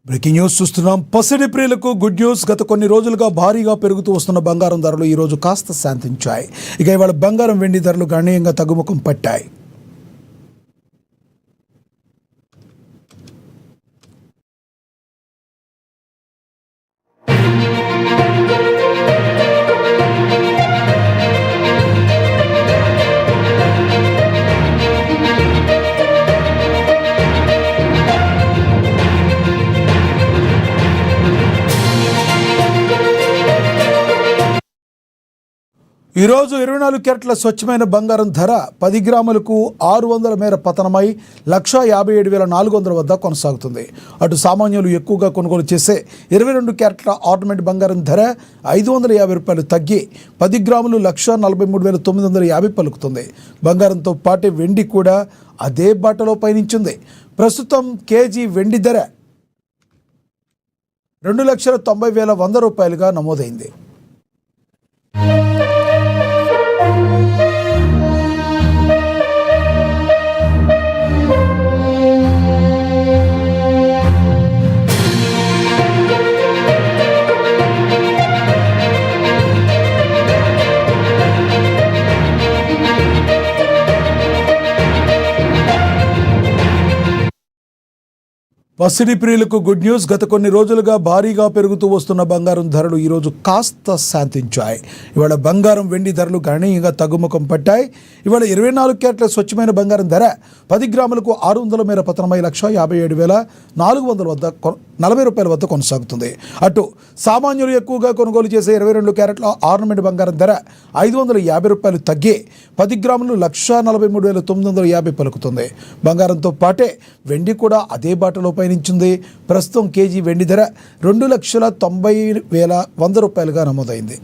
Breaking news చూస్తున్నాం. పసిడి ప్రియులకు గుడ్ న్యూస్. గత కొన్ని రోజులుగా భారీగా పెరుగుతూ వస్తున్న బంగారం ధరలు ఈరోజు కాస్త శాంతించాయి. ఇక ఇవాళ బంగారం వెండి ధరలు గణనీయంగా తగ్గుముఖం పట్టాయి. ఈరోజు 24 క్యారెట్ల స్వచ్ఛమైన బంగారం ధర 10 గ్రాములకు 600 మేర పతనమై 1,57,400 వద్ద కొనసాగుతుంది. అటు సామాన్యులు ఎక్కువగా కొనుగోలు చేసే 22 క్యారెట్ల ఆర్నమెంట్ బంగారం ధర 550 రూపాయలు తగ్గి 10 గ్రాములు 1,43,950 పలుకుతుంది. బంగారంతో పాటే వెండి కూడా అదే బాటలో పయనించింది. ప్రస్తుతం కేజీ వెండి ధర 2,90,100 రూపాయలుగా నమోదైంది. పసిడి ప్రియులకు గుడ్ న్యూస్. గత కొన్ని రోజులుగా భారీగా పెరుగుతూ వస్తున్న బంగారం ధరలు ఈరోజు కాస్త శాంతించాయి. ఇవాళ బంగారం వెండి ధరలు గణనీయంగా తగ్గుముఖం పట్టాయి. ఇవాళ 24 క్యారెట్ల స్వచ్ఛమైన బంగారం ధర 10 గ్రాములకు 600 మేర పతనమై 1,57,400 వద్ద 40 రూపాయల వద్ద కొనసాగుతుంది. అటు సామాన్యులు ఎక్కువగా కొనుగోలు చేసే 22 క్యారెట్ల ఆర్నమెంట్ బంగారం ధర 550 రూపాయలు తగ్గి 10 గ్రాములు 1,43,950 పలుకుతుంది. బంగారంతో పాటే వెండి కూడా అదే బాటలో పయనించింది. ప్రస్తుతం కేజీ వెండి ధర 2,90,100 రూపాయలుగా నమోదైంది.